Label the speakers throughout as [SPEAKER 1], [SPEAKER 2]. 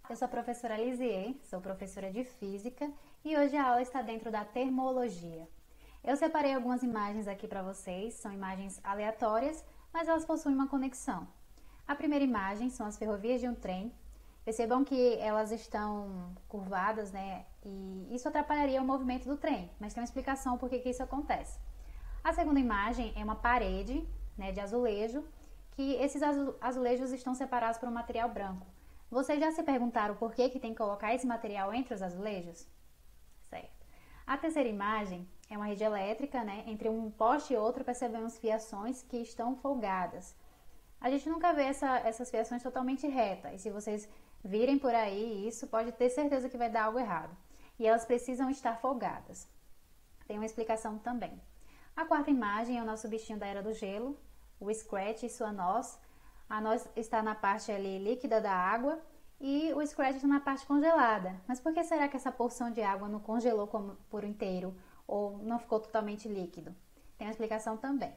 [SPEAKER 1] Eu sou a professora Lisier, sou professora de Física e hoje a aula está dentro da termologia. Eu separei algumas imagens aqui para vocês, são imagens aleatórias, mas elas possuem uma conexão. A primeira imagem são as ferrovias de um trem. Percebam que elas estão curvadas, né? E isso atrapalharia o movimento do trem, mas tem uma explicação por que isso acontece. A segunda imagem é uma parede, né, de azulejo, que esses azulejos estão separados por um material branco. Vocês já se perguntaram por que tem que colocar esse material entre os azulejos? Certo. A terceira imagem é uma rede elétrica, né? Entre um poste e outro percebemos fiações que estão folgadas. A gente nunca vê essas fiações totalmente retas, e se vocês virem por aí isso, pode ter certeza que vai dar algo errado. E elas precisam estar folgadas. Tem uma explicação também. A quarta imagem é o nosso bichinho da Era do Gelo, o Scratch e sua noz. A noz está na parte ali líquida da água e o Scratch está na parte congelada. Mas por que será que essa porção de água não congelou por inteiro ou não ficou totalmente líquido? Tem uma explicação também.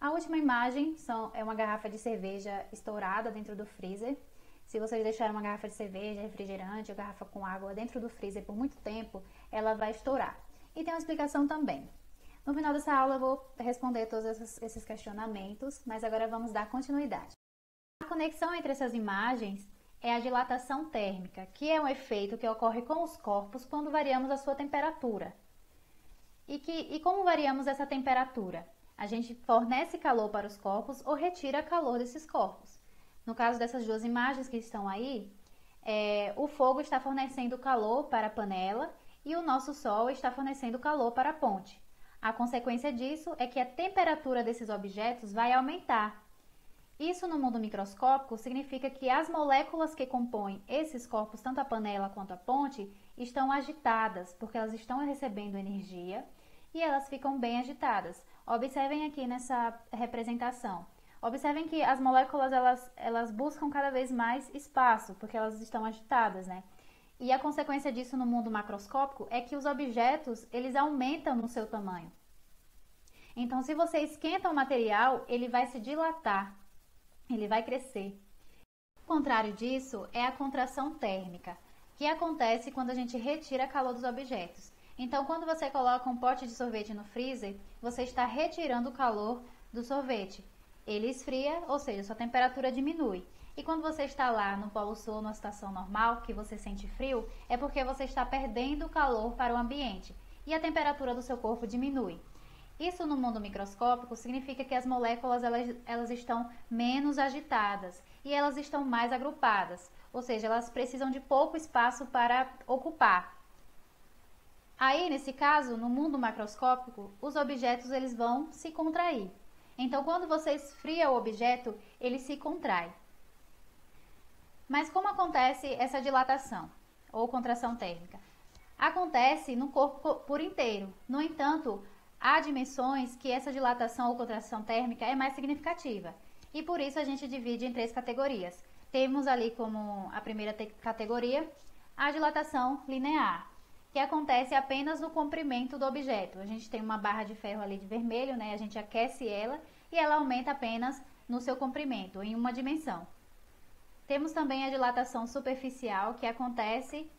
[SPEAKER 1] A última imagem é uma garrafa de cerveja estourada dentro do freezer. Se vocês deixarem uma garrafa de cerveja, refrigerante ou garrafa com água dentro do freezer por muito tempo, ela vai estourar. E tem uma explicação também. No final dessa aula eu vou responder todos esses questionamentos, mas agora vamos dar continuidade. A conexão entre essas imagens é a dilatação térmica, que é um efeito que ocorre com os corpos quando variamos a sua temperatura. E como variamos essa temperatura? A gente fornece calor para os corpos ou retira calor desses corpos. No caso dessas duas imagens que estão aí, o fogo está fornecendo calor para a panela e o nosso Sol está fornecendo calor para a ponte. A consequência disso é que a temperatura desses objetos vai aumentar. Isso no mundo microscópico significa que as moléculas que compõem esses corpos, tanto a panela quanto a ponte, estão agitadas, porque elas estão recebendo energia e elas ficam bem agitadas. Observem aqui nessa representação. Observem que as moléculas elas buscam cada vez mais espaço, porque elas estão agitadas, né? E a consequência disso no mundo macroscópico é que os objetos, eles aumentam no seu tamanho. Então, se você esquenta o material, ele vai se dilatar, ele vai crescer. O contrário disso é a contração térmica, que acontece quando a gente retira calor dos objetos. Então, quando você coloca um pote de sorvete no freezer, você está retirando o calor do sorvete. Ele esfria, ou seja, sua temperatura diminui. E quando você está lá no Polo Sul, numa situação normal, que você sente frio, é porque você está perdendo calor para o ambiente e a temperatura do seu corpo diminui. Isso no mundo microscópico significa que as moléculas elas estão menos agitadas e elas estão mais agrupadas, ou seja, elas precisam de pouco espaço para ocupar. Aí, nesse caso, no mundo macroscópico, os objetos eles vão se contrair. Então, quando você esfria o objeto, ele se contrai. Mas como acontece essa dilatação ou contração térmica? Acontece no corpo por inteiro. No entanto, há dimensões que essa dilatação ou contração térmica é mais significativa. E por isso a gente divide em 3 categorias. Temos ali como a primeira categoria a dilatação linear, que acontece apenas no comprimento do objeto. A gente tem uma barra de ferro ali de vermelho, né? A gente aquece ela e ela aumenta apenas no seu comprimento, em uma dimensão. Temos também a dilatação superficial, que acontece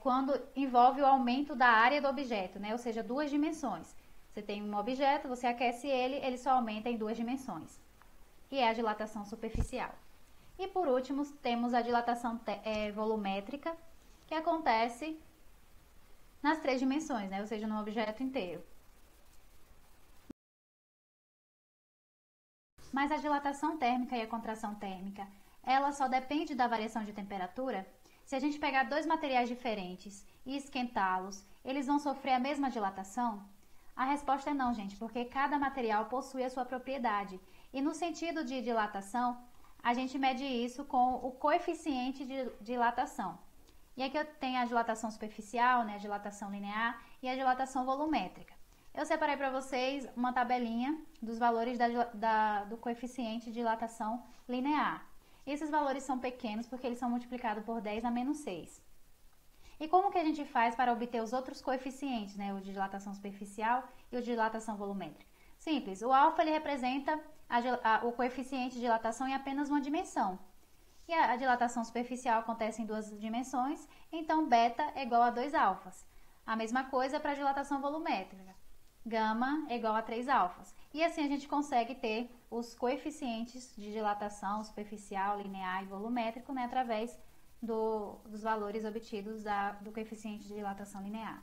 [SPEAKER 1] quando envolve o aumento da área do objeto, né? Ou seja, 2 dimensões. Você tem um objeto, você aquece ele só aumenta em 2 dimensões. E é a dilatação superficial. E por último, temos a dilatação volumétrica, que acontece nas 3 dimensões, né? Ou seja, no objeto inteiro. Mas a dilatação térmica e a contração térmica, ela só depende da variação de temperatura? Se a gente pegar 2 materiais diferentes e esquentá-los, eles vão sofrer a mesma dilatação? A resposta é não, gente, porque cada material possui a sua propriedade. E no sentido de dilatação, a gente mede isso com o coeficiente de dilatação. E aqui eu tenho a dilatação superficial, né, a dilatação linear e a dilatação volumétrica. Eu separei para vocês uma tabelinha dos valores do coeficiente de dilatação linear. Esses valores são pequenos porque eles são multiplicados por 10 a menos 6. E como que a gente faz para obter os outros coeficientes, né? O de dilatação superficial e o de dilatação volumétrica? Simples, o alfa ele representa o coeficiente de dilatação em apenas uma dimensão. E a dilatação superficial acontece em 2 dimensões, então beta é igual a 2 alfas. A mesma coisa para a dilatação volumétrica. Gama é igual a 3 alfas. E assim a gente consegue ter os coeficientes de dilatação superficial, linear e volumétrico, né, através dos valores obtidos do coeficiente de dilatação linear.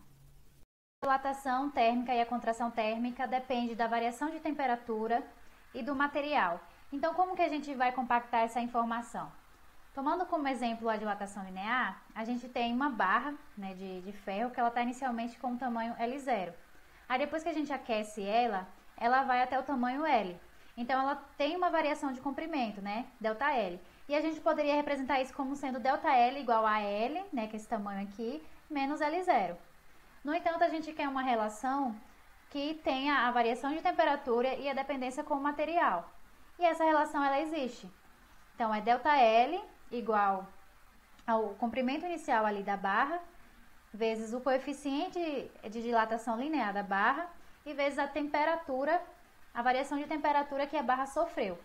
[SPEAKER 1] A dilatação térmica e a contração térmica depende da variação de temperatura e do material. Então, como que a gente vai compactar essa informação? Tomando como exemplo a dilatação linear, a gente tem uma barra, né, de ferro que ela está inicialmente com o tamanho L0. Aí depois que a gente aquece ela vai até o tamanho L. Então ela tem uma variação de comprimento, né, ΔL. E a gente poderia representar isso como sendo ΔL igual a L, né, que é esse tamanho aqui, menos L0. No entanto, a gente quer uma relação que tenha a variação de temperatura e a dependência com o material. E essa relação ela existe. Então é ΔL igual ao comprimento inicial ali da barra, vezes o coeficiente de dilatação linear da barra e vezes a temperatura, a variação de temperatura que a barra sofreu.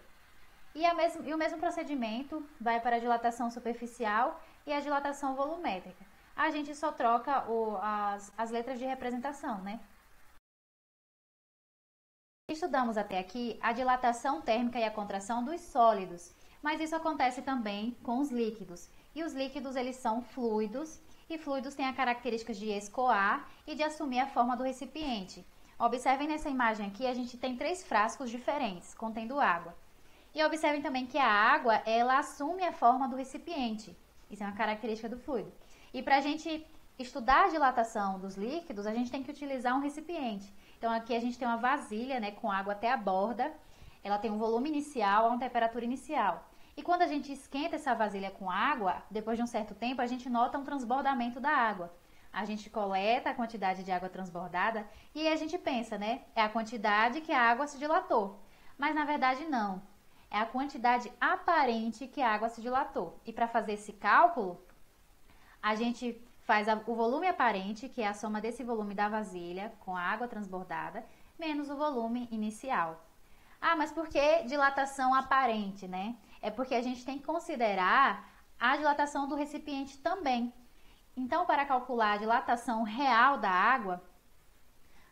[SPEAKER 1] E o mesmo procedimento vai para a dilatação superficial e a dilatação volumétrica. A gente só troca as letras de representação, né? Estudamos até aqui a dilatação térmica e a contração dos sólidos, mas isso acontece também com os líquidos. E os líquidos, eles são fluidos, e fluidos têm a característica de escoar e de assumir a forma do recipiente. Observem nessa imagem aqui, a gente tem 3 frascos diferentes, contendo água. E observem também que a água, ela assume a forma do recipiente. Isso é uma característica do fluido. E para a gente estudar a dilatação dos líquidos, a gente tem que utilizar um recipiente. Então aqui a gente tem uma vasilha, né, com água até a borda. Ela tem um volume inicial, uma temperatura inicial. E quando a gente esquenta essa vasilha com água, depois de um certo tempo, a gente nota um transbordamento da água. A gente coleta a quantidade de água transbordada e aí a gente pensa, né, é a quantidade que a água se dilatou. Mas na verdade não. É a quantidade aparente que a água se dilatou. E para fazer esse cálculo, a gente faz o volume aparente, que é a soma desse volume da vasilha com a água transbordada, menos o volume inicial. Ah, mas por que dilatação aparente, né? É porque a gente tem que considerar a dilatação do recipiente também. Então, para calcular a dilatação real da água,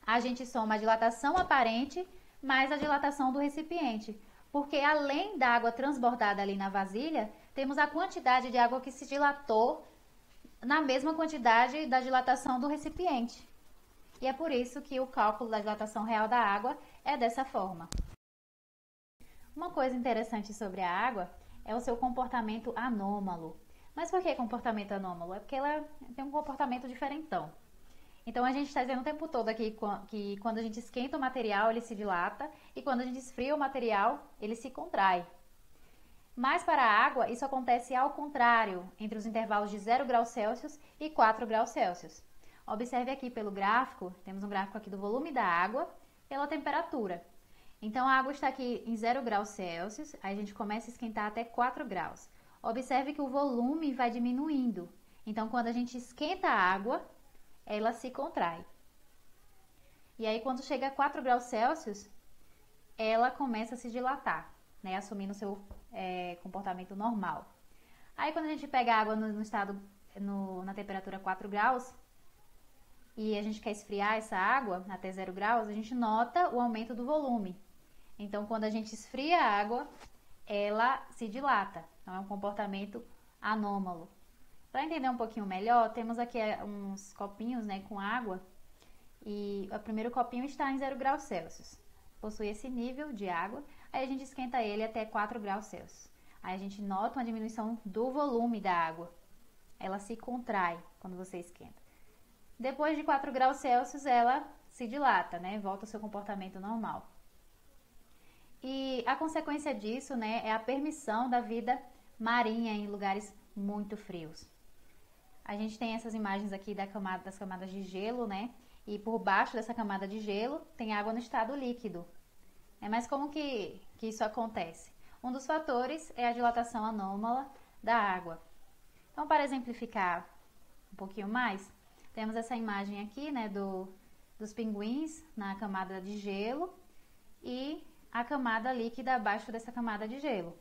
[SPEAKER 1] a gente soma a dilatação aparente mais a dilatação do recipiente. Porque além da água transbordada ali na vasilha, temos a quantidade de água que se dilatou na mesma quantidade da dilatação do recipiente. E é por isso que o cálculo da dilatação real da água é dessa forma. Uma coisa interessante sobre a água é o seu comportamento anômalo. Mas por que comportamento anômalo? É porque ela tem um comportamento diferentão. Então a gente está dizendo o tempo todo aqui que quando a gente esquenta o material, ele se dilata, e quando a gente esfria o material, ele se contrai. Mas para a água, isso acontece ao contrário, entre os intervalos de 0 graus Celsius e 4 graus Celsius. Observe aqui pelo gráfico, temos um gráfico aqui do volume da água pela temperatura. Então a água está aqui em 0 graus Celsius, aí a gente começa a esquentar até 4 graus. Observe que o volume vai diminuindo. Então quando a gente esquenta a água, ela se contrai. E aí quando chega a 4 graus Celsius, ela começa a se dilatar, né, assumindo o seu comportamento normal. Aí quando a gente pega a água na temperatura 4 graus e a gente quer esfriar essa água até 0 graus, a gente nota o aumento do volume. Então quando a gente esfria a água, ela se dilata. Então é um comportamento anômalo. Para entender um pouquinho melhor, temos aqui uns copinhos, né, com água, e o primeiro copinho está em 0 graus Celsius. Possui esse nível de água, aí a gente esquenta ele até 4 graus Celsius. Aí a gente nota uma diminuição do volume da água. Ela se contrai quando você esquenta. Depois de 4 graus Celsius, ela se dilata, né? Volta ao seu comportamento normal. E a consequência disso, né, é a permissão da vida marinha em lugares muito frios. A gente tem essas imagens aqui das camadas de gelo, né? E por baixo dessa camada de gelo tem água no estado líquido. Mas como que isso acontece? Um dos fatores é a dilatação anômala da água. Então, para exemplificar um pouquinho mais, temos essa imagem aqui, né, dos pinguins na camada de gelo e a camada líquida abaixo dessa camada de gelo.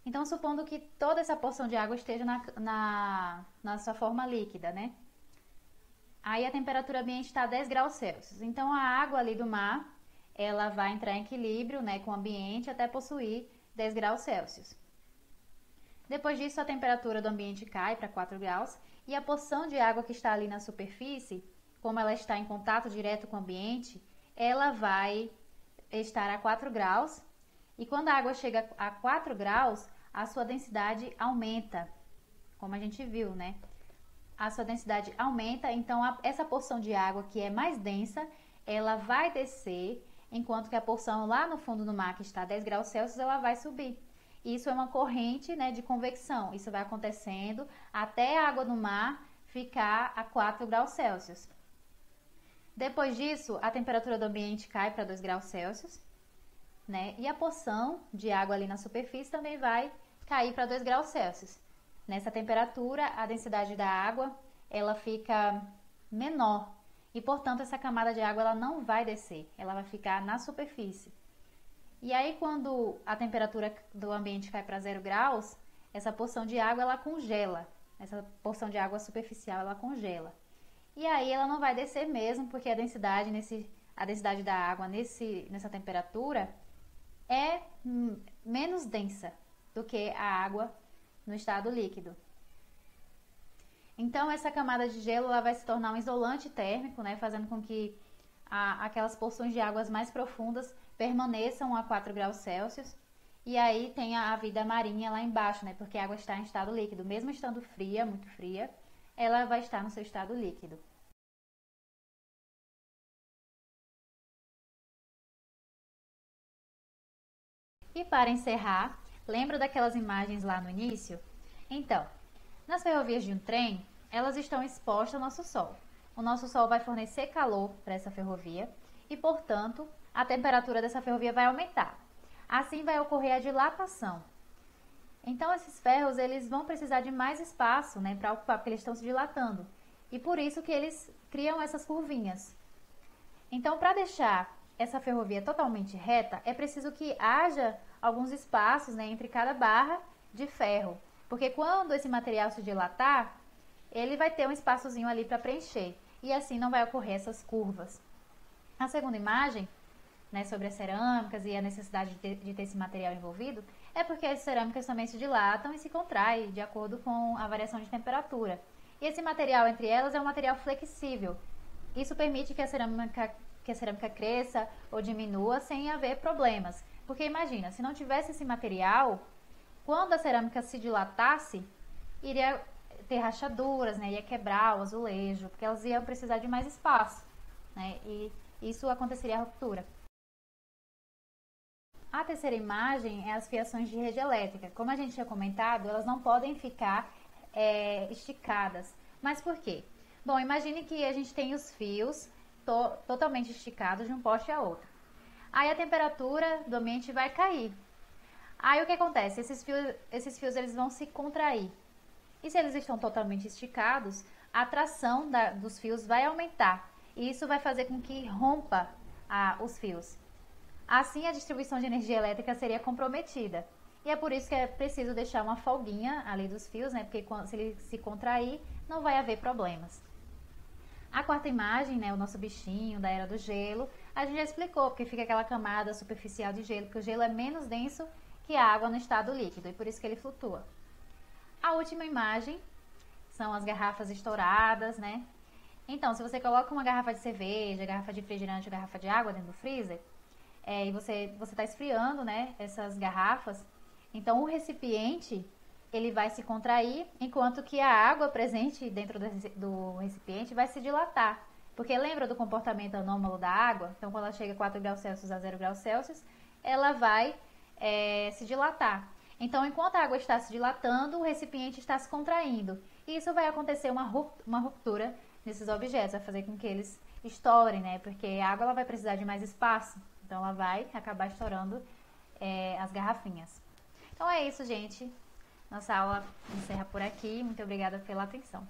[SPEAKER 1] Então, supondo que toda essa porção de água esteja na sua forma líquida, né? Aí a temperatura ambiente está a 10 graus Celsius. Então, a água ali do mar, ela vai entrar em equilíbrio, né, com o ambiente até possuir 10 graus Celsius. Depois disso, a temperatura do ambiente cai para 4 graus e a porção de água que está ali na superfície, como ela está em contato direto com o ambiente, ela vai estar a 4 graus. E quando a água chega a 4 graus, a sua densidade aumenta, como a gente viu, né? A sua densidade aumenta, então essa porção de água que é mais densa, ela vai descer, enquanto que a porção lá no fundo do mar, que está a 10 graus Celsius, ela vai subir. Isso é uma corrente, né, de convecção. Isso vai acontecendo até a água do mar ficar a 4 graus Celsius. Depois disso, a temperatura do ambiente cai para 2 graus Celsius, né? E a porção de água ali na superfície também vai cair para 2 graus Celsius. Nessa temperatura, a densidade da água, ela fica menor e, portanto, essa camada de água ela não vai descer, ela vai ficar na superfície. E aí, quando a temperatura do ambiente cai para 0 graus, essa porção de água ela congela, essa porção de água superficial ela congela. E aí ela não vai descer mesmo, porque a densidade da água nessa temperatura é menos densa do que a água no estado líquido. Então, essa camada de gelo ela vai se tornar um isolante térmico, né, fazendo com que aquelas porções de águas mais profundas permaneçam a 4 graus Celsius. E aí tem a vida marinha lá embaixo, né, porque a água está em estado líquido. Mesmo estando fria, muito fria, ela vai estar no seu estado líquido. E para encerrar, lembra daquelas imagens lá no início? Então, nas ferrovias de um trem, elas estão expostas ao nosso Sol. O nosso Sol vai fornecer calor para essa ferrovia e, portanto, a temperatura dessa ferrovia vai aumentar. Assim vai ocorrer a dilatação. Então, esses ferros eles vão precisar de mais espaço, né, para ocupar, porque eles estão se dilatando. E por isso que eles criam essas curvinhas. Então, para deixar essa ferrovia totalmente reta, é preciso que haja alguns espaços, né, entre cada barra de ferro. Porque quando esse material se dilatar, ele vai ter um espaçozinho ali para preencher. E assim não vai ocorrer essas curvas. A segunda imagem, né, sobre as cerâmicas e a necessidade de ter esse material envolvido, é porque as cerâmicas também se dilatam e se contraem de acordo com a variação de temperatura. E esse material entre elas é um material flexível. Isso permite que a cerâmica cresça ou diminua sem haver problemas. Porque imagina, se não tivesse esse material, quando a cerâmica se dilatasse, iria ter rachaduras, né? Ia quebrar o azulejo, porque elas iam precisar de mais espaço, né? E isso aconteceria a ruptura. A terceira imagem é as fiações de rede elétrica. Como a gente tinha comentado, elas não podem ficar esticadas. Mas por quê? Bom, imagine que a gente tem os fios totalmente esticados de um poste a outro. Aí a temperatura do ambiente vai cair. Aí o que acontece? Esses fios eles vão se contrair. E se eles estão totalmente esticados, a tração dos fios vai aumentar. E isso vai fazer com que rompa os fios. Assim, a distribuição de energia elétrica seria comprometida. E é por isso que é preciso deixar uma folguinha ali dos fios, né? Porque se ele se contrair, não vai haver problemas. A quarta imagem, né, o nosso bichinho da Era do Gelo, a gente já explicou, porque fica aquela camada superficial de gelo, porque o gelo é menos denso que a água no estado líquido, e por isso que ele flutua. A última imagem são as garrafas estouradas, né? Então, se você coloca uma garrafa de cerveja, garrafa de refrigerante ou garrafa de água dentro do freezer, e você está esfriando, né, essas garrafas, então o recipiente ele vai se contrair, enquanto que a água presente dentro do recipiente vai se dilatar. Porque lembra do comportamento anômalo da água? Então, quando ela chega a 4 graus Celsius a 0 graus Celsius, ela vai se dilatar. Então, enquanto a água está se dilatando, o recipiente está se contraindo. E isso vai acontecer uma ruptura nesses objetos, vai fazer com que eles estourem, né? Porque a água ela vai precisar de mais espaço. Então, ela vai acabar estourando as garrafinhas. Então, é isso, gente. Nossa aula encerra por aqui. Muito obrigada pela atenção.